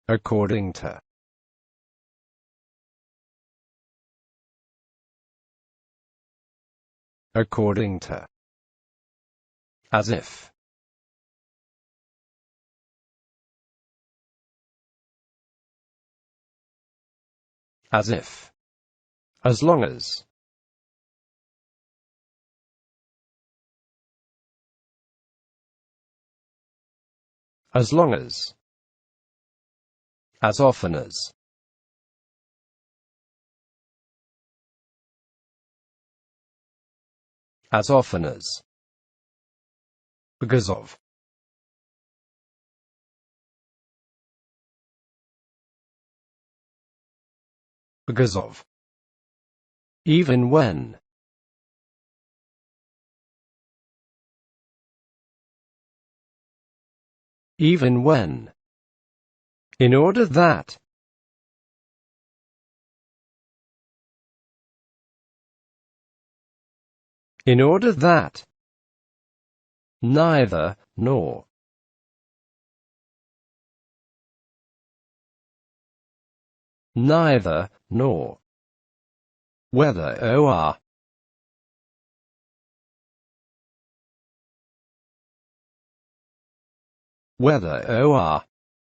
according to, according to, as if, as if, as long as, as long as often as often as, because of, because of, even when, even when, in order that, in order that, neither, nor, neither, nor, whether or, whether or,